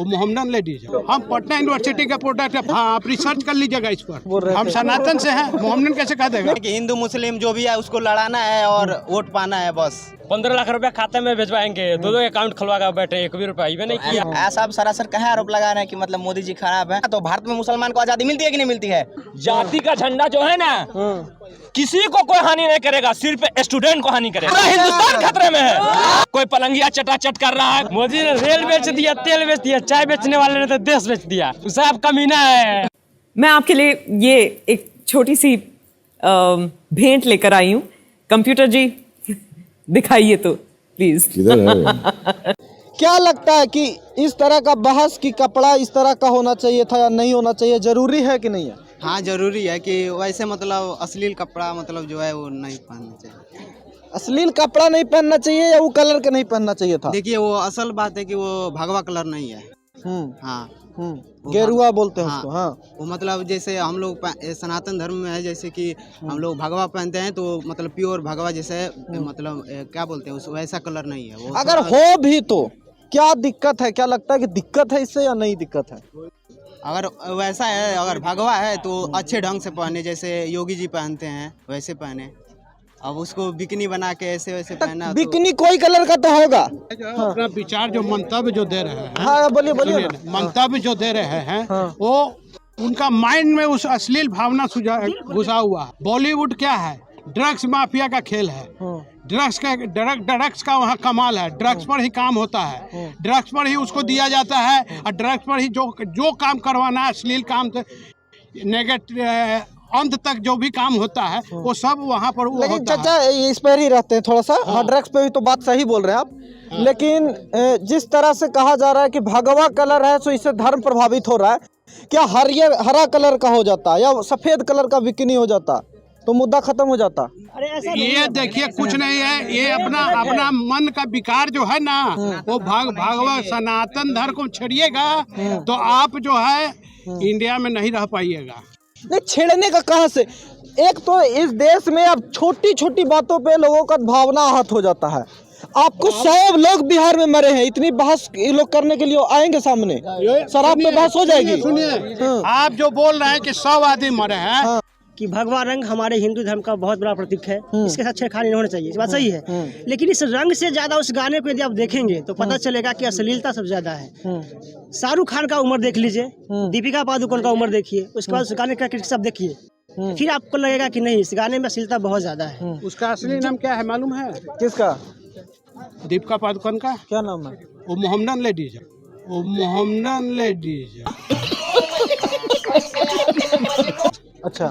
वो Mohammedan ladies है। हम पटना यूनिवर्सिटी का प्रोडक्ट है। हाँ, आप रिसर्च कर लीजिएगा इस पर। हम सनातन से हैं, मोहम्मदन कैसे कह देगा कि हिंदू मुस्लिम जो भी है उसको लड़ाना है और वोट पाना है बस। 15 लाख रुपया खाते में भेजवाएंगे, दो अकाउंट खुलवा कर बैठे, एक भी रुपया नहीं किया। ऐसा आप सरासर कहे आरोप लगा रहे हैं कि मतलब मोदी जी खराब है। तो भारत में मुसलमान को आजादी मिलती है कि नहीं मिलती है? जाति का झंडा जो है ना, किसी को कोई हानि नहीं करेगा, सिर्फ स्टूडेंट को हानि करेगा। हिंदुस्तान खतरे में है। कोई पलंगिया चटाचट कर रहा है। मोदी ने रेल बेच दिया, तेल बेच दिया, चाय बेचने वाले ने तो देश बेच दिया। सब कमीना है। मैं आपके लिए ये एक छोटी सी भेंट लेकर आई हूँ। कंप्यूटर जी दिखाइए तो प्लीज। क्या लगता है कि इस तरह का बहस की कपड़ा इस तरह का होना चाहिए था या नहीं होना चाहिए, जरूरी है कि नहीं है? हाँ जरूरी है कि वैसे मतलब अश्लील कपड़ा मतलब जो है वो नहीं पहनना चाहिए। अश्लील कपड़ा नहीं पहनना चाहिए या वो कलर का नहीं पहनना चाहिए था? देखिए वो असल बात है कि वो भगवा कलर नहीं है। हाँ गेरुआ बोलते हैं उसको। हाँ हाँ वो मतलब जैसे हम लोग सनातन धर्म में है, जैसे कि हम लोग भगवा पहनते हैं तो मतलब प्योर भगवा जैसे मतलब क्या बोलते हैं उस वैसा कलर नहीं है वो। अगर हो भी तो क्या दिक्कत है? क्या लगता है कि दिक्कत है इससे या नहीं दिक्कत है? अगर वैसा है, अगर भगवा है तो अच्छे ढंग से पहने, जैसे योगी जी पहनते हैं वैसे पहने। अब उसको बिकनी बना के ऐसे वैसे पहना बिकनी कोई कलर का तो होगा। अपना विचार जो मंतव्य जो दे रहे हैं, हाँ बोलिए बोलिए ना। मंतव्य जो दे रहे हैं वो उनका माइंड में उस अश्लील भावना घुसा हुआ है। बॉलीवुड क्या है? ड्रग्स माफिया का खेल है। ड्रग्स का वहाँ कमाल है। ड्रग्स पर ही काम होता है, ड्रग्स पर ही उसको दिया जाता है और ड्रग्स पर ही जो काम करवाना है, अश्लील काम से नेगेटिव अंत तक जो भी काम होता है वो सब वहाँ पर वो लेकिन होता चाचा इस पर ही रहते हैं थोड़ा सा। हाँ ड्रग्स पे भी तो बात सही बोल रहे हैं आप। लेकिन जिस तरह से कहा जा रहा है कि भगवा कलर है तो इससे धर्म प्रभावित हो रहा है, क्या हरा कलर का हो जाता या सफेद कलर का बिकनी हो जाता तो मुद्दा खत्म हो जाता? ये देखिए कुछ नहीं है, ये अपना मन का विकार जो है ना वो भगवा सनातन धर्म को छेड़िएगा तो आप जो है इंडिया में नहीं रह पाइएगा। नहीं छेड़ने का कहाँ से? एक तो इस देश में अब छोटी छोटी बातों पे लोगों का भावना आहत हो जाता है। आपको 100 लोग बिहार में मरे हैं, इतनी बहस ये लोग करने के लिए आएंगे सामने? शराब पे बहस हो जाएगी। सुनिए आप जो बोल रहे हैं कि 100 आदमी मरे हैं कि भगवा रंग हमारे हिंदू धर्म का बहुत बड़ा प्रतीक है, इसके साथ छेड़खानी नहीं होनी चाहिए, इस बात सही है। लेकिन इस रंग से ज्यादा उस गाने को यदि आप देखेंगे तो पता चलेगा कि अश्लीलता सबसे ज्यादा है। शाहरुख खान का उम्र देख लीजिए, दीपिका पादुकोण का उम्र देखिए, उसके बाद उस गाने का क्रिटिक सब देखिए, फिर आपको लगेगा कि नहीं इस गाने में अश्लीलता बहुत ज्यादा है। उसका असली नाम क्या है मालूम है? किसका? दीपिका पादुकोण का क्या नाम है? वो मोहम्मदन लेडीज है। वो मोहम्मदन लेडीज अच्छा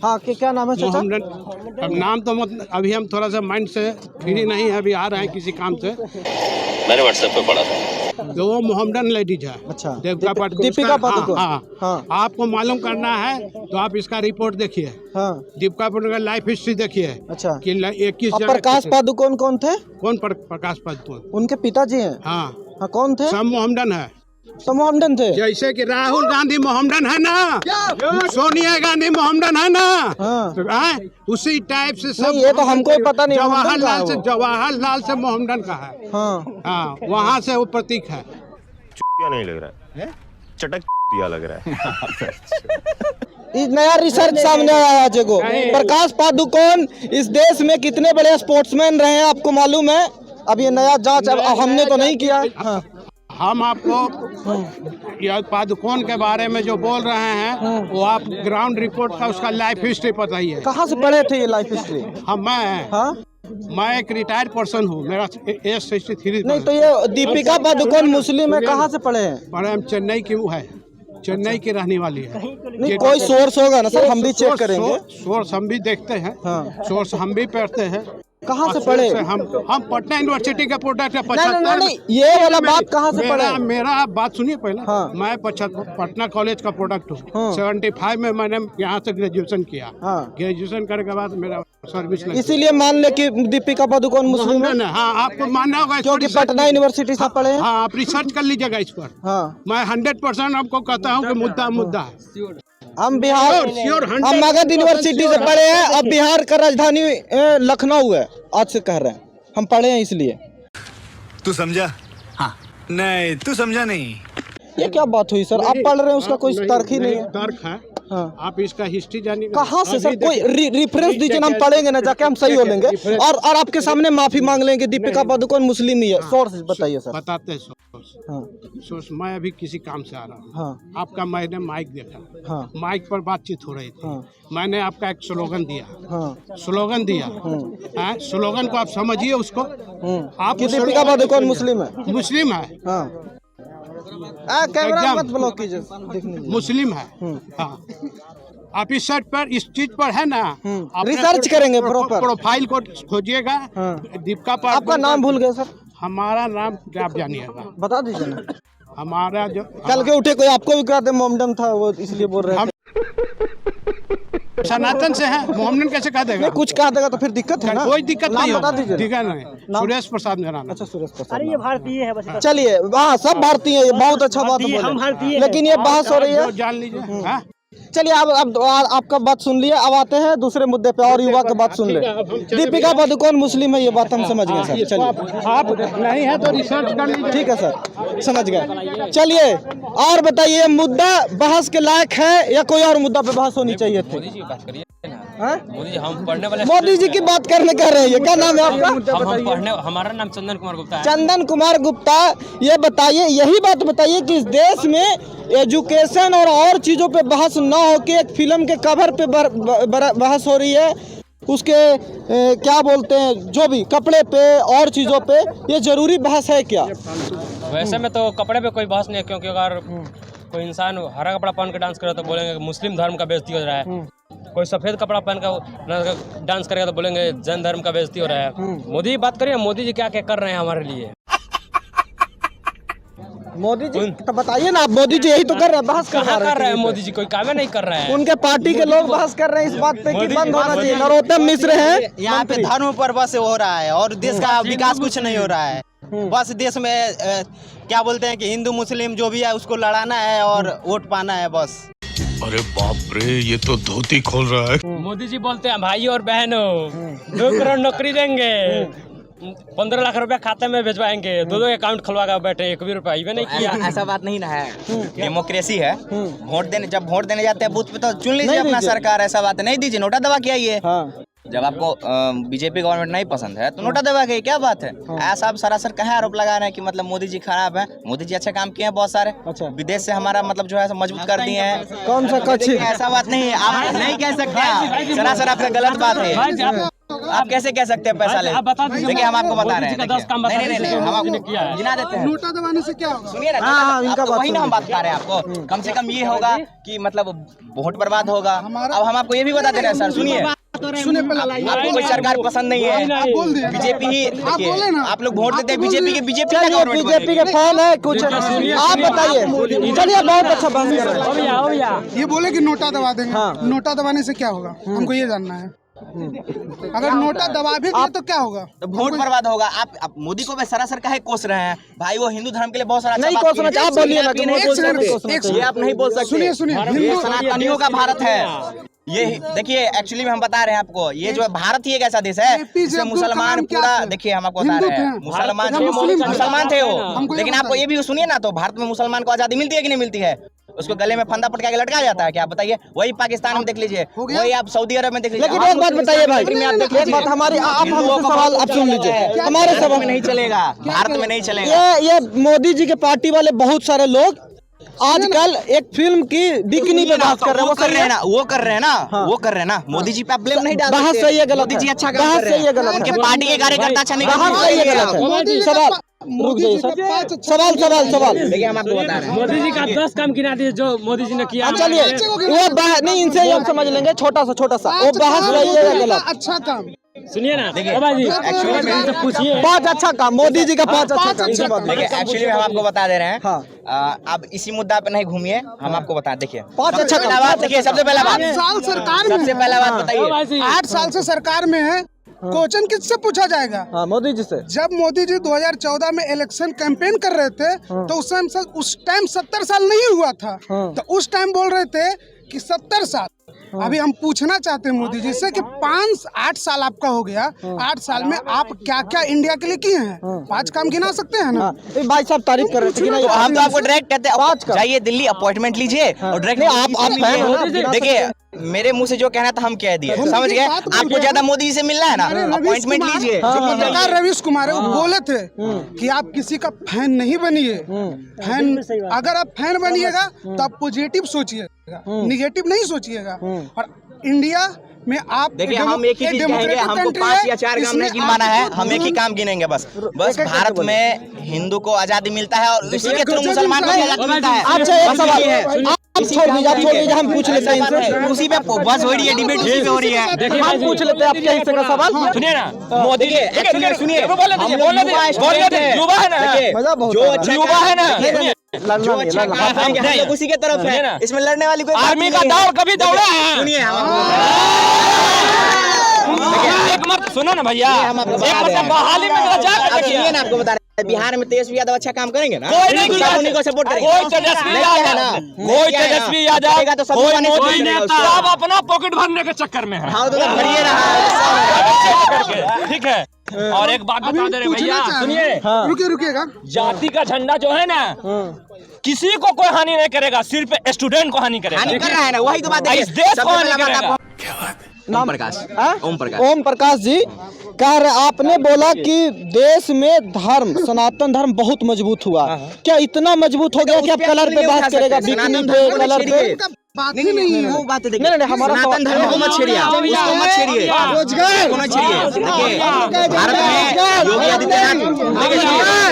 हाँ क्या नाम है चाचा? मोहम्मदन। अब नाम तो मत, अभी हम थोड़ा सा माइंड से फ्री नहीं है, अभी आ रहे हैं किसी काम से। मैंने व्हाट्सएप पे पढ़ा था तो वो मोहम्मदन लेडीज है। अच्छा दीपिका पादुकोण। हाँ आपको मालूम करना है तो आप इसका रिपोर्ट देखिए। हाँ दीपिका पादुकोण का लाइफ हिस्ट्री देखिए। अच्छा कि 21 प्रकाश पादुकोण कौन थे? कौन प्रकाश पादुकोण? उनके पिताजी हैं। हाँ कौन थे? सब मोहम्मदन है। सब मोहम्मदन थे। जैसे कि राहुल गांधी मोहम्मदन है ना, सोनिया गांधी मोहम्मदन है ना, हाँ। उसी टाइप से सब। ये तो हमको ही पता नहीं। जवाहरलाल से मोहम्मदन का है। हाँ वहाँ से वो प्रतीक है। नहीं लग रहा है, चटक लग रहा है। नया रिसर्च सामने आया है देखो। प्रकाश पादुकोण इस देश में कितने बड़े स्पोर्ट्समैन रहे हैं आपको मालूम है? अब ये नया जांच हमने तो नहीं किया। हाँ। हम आपको यह पादुकोण के बारे में जो बोल रहे हैं वो आप ग्राउंड रिपोर्ट का उसका लाइफ हिस्ट्री पता ही है। कहाँ से पढ़े थे ये लाइफ हिस्ट्री? मैं एक रिटायर्ड पर्सन हूँ, मेरा एज 63। नहीं तो ये दीपिका पादुकोण मुस्लिम है, कहाँ से पढ़े हैं? पढ़े हम चेन्नई की वो है, चेन्नई की रहने वाली है। नहीं कोई सोर्स होगा ना सर, हम भी चेक करेंगे। सोर्स हम भी देखते हैं। सोर्स हम भी पढ़ते हैं। कहाँ से पढ़े? हम पटना यूनिवर्सिटी का प्रोडक्ट है। नहीं, ये वाला बात कहाँ से पढ़े? मेरा बात सुनिए पहले। मैं पटना कॉलेज का प्रोडक्ट हूँ। 75 में मैंने यहाँ से ग्रेजुएशन किया। ग्रेजुएशन करने के बाद मेरा सर्विस लगी। इसीलिए मान ले कि दीपिका पादुकोण मुस्लिम है। हाँ आपको मानना होगा क्योंकि पटना यूनिवर्सिटी से पढ़े हैं। हाँ आप रिसर्च कर लीजिएगा इस पर। मैं 100% आपको कहता हूँ कि मुद्दा है। हम बिहार हम मगध यूनिवर्सिटी से पढ़े हैं। अब बिहार का राजधानी लखनऊ है, आज से कह रहे हैं हम पढ़े हैं इसलिए। तू समझा? हाँ। नहीं तू समझा नहीं। ये क्या बात हुई सर? आप पढ़ रहे हैं, उसका कोई तर्क ही नहीं है। तर्क है। हाँ। आप इसका हिस्ट्री जानिए कहाँ से सर? कोई रिफरेंस दीजिए ना, हम पढ़ेंगे ना जाके, हम सही हो लेंगे। और आपके सामने माफी मांग लेंगे, दीपिका पादुकोण मुस्लिम ही है। सोर्स बताइए सर। बताते हैं सोर्स। हाँ सोर्स, मैं अभी किसी काम से आ रहा हूँ। हाँ आपका मैंने माइक देखा। हाँ माइक पर बातचीत हो रही थी। हाँ मैंने आपका एक स्लोगन दिया। हाँ स्लोगन दिया। हाँ, स्लोगन को आप समझिए उसको। आप कि दीपिका पादुकोण मुस्लिम है। मुस्लिम है। हाँ कैमरा एकदम। मत ब्लॉक कीजिए, देखने दीजिए। मुस्लिम है। हाँ, आप इस सर्ट पर, इस चीज पर है ना, अपने रिसर्च करेंगे प्रॉपर। प्रोफाइल को खोजिएगा। हाँ। दीपिका पादुकोण। आपका नाम भूल गए सर, हमारा नाम क्या आप जानिएगा? बता दीजिए ना। हमारा जो कल के उठे कोई आपको भी कहते मोमडम था, वो इसलिए बोल रहे थे। सनातन से है, मोहम्मदन कैसे कह देगा? कुछ कह देगा तो फिर दिक्कत है ना। कोई दिक्कत नाम नहीं बता होगा। दीजिए। ठीक है ना? सुरेश प्रसाद मेरा नाम। अच्छा सुरेश प्रसाद। अरे ये भारतीय है बस। चलिए, हाँ सब भारतीय है, ये बहुत अच्छा बात भारतीय, हम बोले। भारतीय हैं। लेकिन ये बहस हो रही है। जो जान लीजिए। हाँ? चलिए अब आपका बात सुन लिए, अब आते हैं दूसरे मुद्दे पे और युवा की बात सुन ले। दीपिका पादुकोण मुस्लिम है, ये बात हम समझ गए सर। चलिए, आप नहीं है तो रिसर्च कर लीजिए। ठीक है सर, समझ गए। चलिए और बताइए, मुद्दा बहस के लायक है या कोई और मुद्दा पे बहस होनी चाहिए थी? मोदी जी की बात करिए ना। हाँ? मोदी जी, हम पढ़ने वाले मोदी जी की बात करने कह रहे हैं। क्या नाम है आपका? हम पढ़ने, हमारा नाम चंदन कुमार गुप्ता है। चंदन कुमार गुप्ता, ये बताइए, यही बात बताइए कि इस देश में एजुकेशन और चीज़ों पे बहस ना हो के एक फिल्म के कवर पे बहस हो रही है, उसके क्या बोलते हैं, जो भी कपड़े पे और चीज़ों पे, ये जरूरी बहस है क्या? वैसे में तो कपड़े पे कोई बहस नहीं है, क्योंकि अगर कोई इंसान हरा कपड़ा पहन के डांस करे तो बोलेंगे कि मुस्लिम धर्म का बेइज्जती हो रहा है। कोई सफेद कपड़ा पहन कर डांस करेगा तो बोलेंगे जैन धर्म का बेइज्जती हो रहा है। मोदी की बात करिए, मोदी जी क्या क्या कर रहे हैं हमारे लिए। मोदी जी तो बताइए ना, आप मोदी जी यही तो कर रहे हैं, बहस कहाँ कर रहे हैं हैं। मोदी जी? कोई काम नहीं कर रहे हैं। उनके पार्टी के लोग बहस कर रहे हैं इस बात पे कि बंद होना चाहिए। नरोत्तम मिश्र हैं यहाँ पे धर्म पर बस हो रहा है और देश का विकास कुछ नहीं हो रहा है। बस देश में क्या बोलते हैं कि हिंदू मुस्लिम जो भी है उसको लड़ाना है और वोट पाना है बस। अरे बाप रे, ये तो धोती खोल रहा है। मोदी जी बोलते हैं भाई और बहनों 2 करोड़ नौकरी देंगे, 15 लाख रुपया खाते में भिजवाएंगे, 2 अकाउंट खुलवा कर बैठे, 1 भी रुपया ये नहीं किया। ऐसा बात नहीं ना है, डेमोक्रेसी है। जब वोट देने जाते हैं बूथ पे तो चुन लीजिए अपना सरकार, ऐसा बात नहीं दीजिए, नोटा दबा के आइए। जब आपको बीजेपी गवर्नमेंट नहीं पसंद है तो नोटा दबा के, क्या बात है? ऐसा आप सरासर कहे आरोप लगा रहे हैं कि मतलब मोदी जी खराब है। मोदी जी अच्छे काम किए हैं बहुत सारे। अच्छा। विदेश से हमारा मतलब जो है मजबूत कर दिए हैं। कौन सा कच्ची? ऐसा बात नहीं है, आप नहीं कह सकते, सरासर आपका गलत बात है। आप कैसे कह सकते हैं पैसा ले? देखिए हम आपको बता रहे हैं, नहीं हम आपको गिना देते हैं। नोटा दबाने से क्या होगा? सुनिए ना, वही ना हम बात कर रहे हैं आपको। कम से कम ये होगा कि मतलब वोट बर्बाद होगा। अब हम आपको ये भी बता दे रहे हैं सर, सुनिए, आपको कोई सरकार पसंद नहीं है, बीजेपी ही देखिए, आप लोग वोट देते हैं बीजेपी के, बीजेपी के फैन है कुछ, आप बताइए। चलिए, बहुत अच्छा बात कर रहे हैं। ये बोले कि नोटा दबा देंगे। नोटा दबाने से क्या होगा, हमको ये जानना है। अगर नोटा दबा भी दिए तो क्या होगा? तो वोट बर्बाद होगा। आप मोदी को भी सरासर काहे कोस रहे हैं भाई? वो हिंदू धर्म के लिए बहुत सारा नहीं कोसना चाहिए, आप बोलिए ना कि ये आप नहीं बोल सकते। सुनिए, ये सनातनियों का भारत है। ये देखिए, एक्चुअली में हम बता रहे हैं आपको, ये जो भारत ही एक ऐसा देश है जिसमें मुसलमान पूरा, देखिए हम आपको बता रहे हैं, मुसलमान थे वो। लेकिन आपको ये भी सुनिए ना, तो भारत में मुसलमान को आजादी मिलती है कि नहीं मिलती है? उसको गले में फंदा पटका के लटकाया जाता है क्या? बताइए। वही पाकिस्तान में देख लीजिए, वही आप सऊदी अरब में देख लीजिए। लेकिन एक बात बताइए भाई, एक बात हमारी, आप सवाल आप सुन लीजिए, हमारे सवाल में नहीं चलेगा, भारत में नहीं चलेगा। ये मोदी जी के पार्टी वाले बहुत सारे लोग आजकल एक फिल्म की बिकनी पे बात कर रहे हैं। वो कर रहे हैं ना, वो कर रहे हैं ना। मोदी जी पे आप ब्लेम नहीं डाल सकते। बहस सही है गलत? मोदी जी अच्छा काम कर रहे हैं, उनके पार्टी के कार्यकर्ता अच्छा नहीं कर बहस सही है गलत है? सवाल रुक जाइए सर, सवाल देखिए हम आपको बता रहे हैं, मोदी जी का 10 काम गिना दिए जो मोदी जी ने किया। चलिए, वो नहीं, इनसे हम समझ लेंगे, छोटा सा वो बहस सही है या गलत? अच्छा काम सुनिए ना, देखिए, एक्चुअली में पूछिए, 5 अच्छा काम मोदी जी का, 5 अच्छा काम। देखिए एक्चुअली हम आपको बता दे रहे हैं। अब इसी मुद्दा पे नहीं घूमिए, हम आपको बता, देखिए 5 अच्छा पहला बात, देखिए सबसे पहला बात, 8 साल सरकार में, सबसे पहला बात बताइए, 8 साल से सरकार में है, क्वेश्चन किससे पूछा जाएगा? मोदी जी से। जब मोदी जी 2014 में इलेक्शन कैंपेन कर रहे थे तो उस टाइम 70 साल नहीं हुआ था, तो उस टाइम बोल रहे थे कि 70 साल अभी हम पूछना चाहते हैं मोदी जी से कि 8 साल आपका हो गया, 8 साल में आप क्या क्या इंडिया के लिए किए हैं? 5 काम गिना सकते हैं ना? भाई साहब तारीफ कर रहे थे कि नहीं? तो हम तो आपको डायरेक्ट कहते हैं जाइए दिल्ली अपॉइंटमेंट लीजिए और डायरेक्ट देखिए मेरे मुंह से जो कहना था हम कह दिए, समझ गए? आपको ज्यादा मोदी जी से मिलना है ना, अपॉइंटमेंट लीजिए। पत्रकार रवीश कुमार है, वो बोले थे कि आप किसी का फैन नहीं बनिए। फैन अगर आप फैन बनिएगा तो आप पॉजिटिव सोचिएगा, निगेटिव नहीं सोचिएगा। और इंडिया में आप देखिए हम एक ही चीज कहेंगे, हमको 5 या 4 काम नहीं गिनवाना है, हम एक ही काम गिनेंगे बस भारत में हिंदू को आजादी मिलता है और उसी के थ्रू मुसलमान को आजादी मिलता है। अच्छा एक सवाल छोड़ दीजिए, हम पूछ लेते हैं इनसे। उसी पे बस हो रही है, डिबेट उसी पे हो रही है। देखिए हम पूछ लेते हैं आपके हिस्से का सवाल। सुनिए ना मोदी सुनिए युवा है ना, जो युवा है ना, जो अच्छा काम करेंगे हम लोग उसी के तरफ है, इसमें लड़ने वाली कोई आर्मी का दौड़ कभी दौड़ा है? सुनिए एक मत सुनो ना भैया, एक बहाली में सुनिए ना, आपको बता रहे हैं बिहार में तेजस्वी यादव अच्छा काम करेंगे ना, कोई नहीं किया, उन्हीं को सपोर्ट करेंगे। कोई तेजस्वी यादव, कोई मोदी नेता, सब अपना पॉकेट भरने के चक्कर में है। हाँ तो भरिए रहा। ठीक है। और एक बात बता दे रहे भैया, सुनिए, रुकिएगा। जाति का झंडा जो है ना, किसी को कोई हानि नहीं करेगा, सिर्फ स्टूडेंट को हानि करेगा। हानि कर रहा है ना, वही तो बात है। इस देश को हानि करेगा। ओम प्रकाश, ओम प्रकाश जी कह रहे, आपने बोला कि देश में धर्म, सनातन धर्म बहुत मजबूत हुआ। क्या इतना मजबूत हो गया कि आप कलर पे बात करेगा? बिकनी पे, कलर पे बात ही नहीं है। वो बात देखिए, नहीं हमारा सनातन धर्म को मत छेड़िए, उसको मत छेड़िए, रोजगार को मत छेड़िए। देखिए भारत में योगी आदित्यनाथ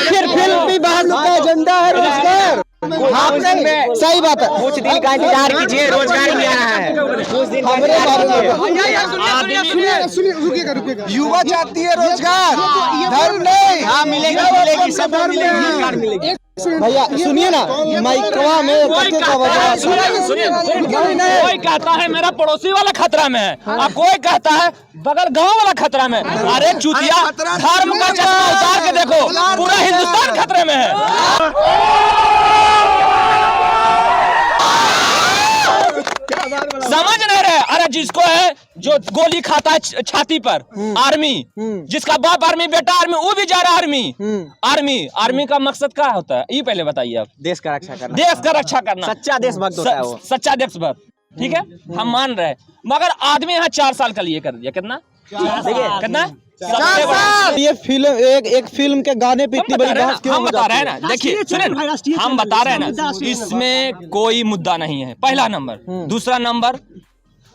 फिर फिल्म भी बाहर का एजेंडा है रोजगार। सही बात है, कुछ दिन का इंतजार कीजिए, रोजगार ही आ रहा है, कुछ दिन रुकिएगा। युवा चाहती है रोजगार, धर्म नहीं। हाँ मिलेगी, सब मिलेगी। भैया सुनिए ना, माइकवा में कोई कहता है मेरा पड़ोसी वाला खतरा में है, और कोई कहता है बगल गांव वाला खतरा में। अरे चूतिया, धर्म का चश्मा उतार के देखो, पूरा हिंदुस्तान खतरे में है। समझ नहीं रहे? अरे जिसको है जो गोली खाता है छाती पर, आर्मी, जिसका बाप आर्मी, बेटा आर्मी, वो भी जा रहा आर्मी। आर्मी का मकसद क्या होता है ये पहले बताइए आप? देश का रक्षा करना, देश का रक्षा करना, सच्चा देशभक्त होता है वो, सच्चा देशभक्त। ठीक है, हम मान रहे हैं, मगर आदमी यहाँ 4 साल का लिए कर दिया। कितना? देखिए कितना? ये फिल्म एक फिल्म के गाने पे इतनी बड़ी बहस क्यों? हम बता रहे हैं ना, देखिए सुनिए, हम बता रहे हैं ना, इसमें कोई मुद्दा नहीं है, पहला नंबर। दूसरा नंबर,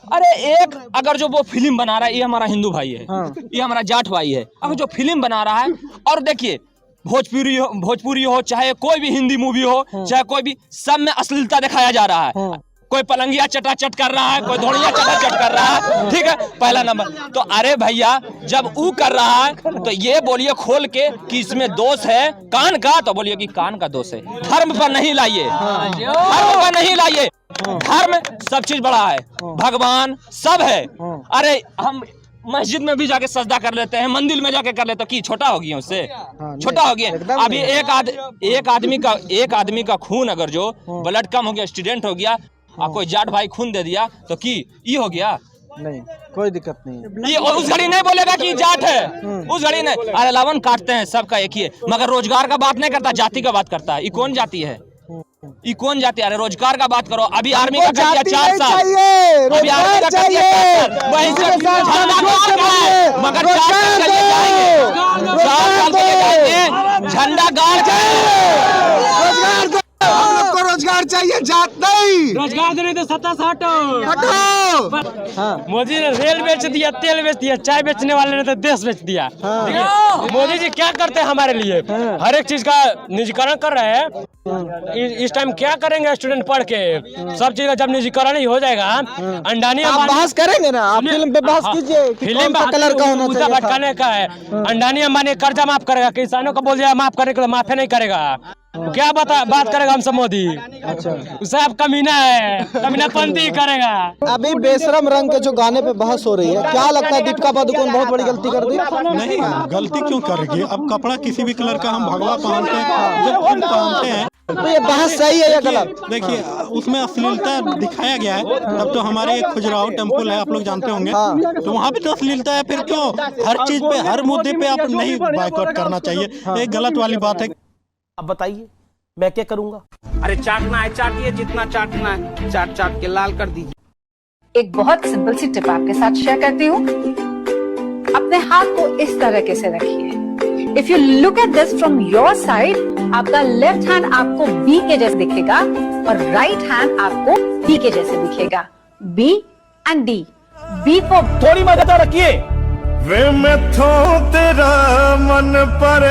अरे एक अगर जो वो फिल्म बना रहा है, ये हमारा हिंदू भाई है, ये हमारा जाट भाई है, अगर जो फिल्म बना रहा है, और देखिए भोजपुरी हो चाहे कोई भी हिंदी मूवी हो, चाहे कोई भी, सब में अश्लीलता दिखाया जा रहा है। कोई पलंगिया चटाचट कर रहा है, कोई धोड़िया चटाचट कर रहा है। ठीक है, पहला नंबर। तो अरे भैया, जब वो कर रहा है तो ये बोलिए खोल के कि इसमें दोष है कान का, तो बोलिए कि कान का दोष है। धर्म पर नहीं लाइए, धर्म पर नहीं लाइए। धर्म सब चीज बड़ा है, भगवान सब है। अरे हम मस्जिद में भी जाके सजदा कर लेते हैं, मंदिर में जाके कर लेते हैं, कि छोटा हो गया उससे? छोटा हो गया। अभी एक आदमी का खून अगर जो ब्लड कम हो गया, एक्सीडेंट हो गया, और कोई जाट भाई खून दे दिया, तो की ये हो गया? नहीं, कोई दिक्कत नहीं। ये उस घड़ी नहीं बोलेगा कि जाट है, उस घड़ी नहीं। अरे लावन काटते हैं, सबका एक ही है, मगर रोजगार का बात नहीं करता, जाति का बात करता है। ये कौन जाति है? ये कौन जाति? अरे रोजगार का बात करो। अभी आर्मी का कर दिया 4 साल, अभी आर्मी का कर दिया 4 साल, वहीं से मगर 4 साल के लिए जाएंगे, 4 साल के लिए जाएंगे, झंडा गाड़ रोजगार चाहिए, जात नहीं। रोजगार देने तो सत्ता से हटो। मोदी ने रेल बेच दिया, तेल बेच दिया, चाय बेचने वाले ने तो देश बेच दिया। मोदी जी क्या करते हैं हमारे लिए? हर एक चीज का निजीकरण कर रहे हैं। इस टाइम क्या करेंगे स्टूडेंट पढ़ के? सब चीज का जब निजीकरण ही हो जाएगा, अंडानी बहस करेंगे ना, आप फिल्म पे बहस कीजिए, फिल्म का कलर का होना चाहिए, भटकाने का है। अंडानी अंबानी कर्जा माफ करेगा, किसानों को बोल दिया माफ करने के लिए, माफी नहीं करेगा। क्या बात करेगा हमसे मोदी? अच्छा, सब कमीना है, कमीनापंती करेगा। अभी बेशरम रंग के जो गाने पे बहस हो रही है, क्या लगता है दीपिका पादुकोण बहुत बड़ी गलती कर दी? नहीं, गलती क्यों करेगी? अब कपड़ा किसी भी कलर का हम भगवा पहनते हैं, जब पहनते हैं तो ये बहस सही है या गलत? देखिए उसमें अश्लीलता दिखाया गया है। अब तो हमारे एक खुजराहो टेम्पल है, आप लोग जानते होंगे, तो वहाँ भी तो अश्लीलता है। फिर क्यों हर चीज पे, हर मुद्दे पे आप नहीं बायकॉट करना चाहिए? ये गलत वाली बात है। अब बताइए मैं क्या करूंगा? अरे चाटना है चाटिए, जितना चाटना है चाट चाट के लाल कर दीजिए। एक बहुत सिंपल सी टिप आपके साथ शेयर करती हूँ। अपने हाथ को इस तरह से रखिए। If you look at this from your side, आपका लेफ्ट हैंड आपको बी के जैसे दिखेगा और राइट हैंड आपको डी के जैसे दिखेगा। B and D. B for थोड़ी मदद रखिए। वे मैं तेरा मन पर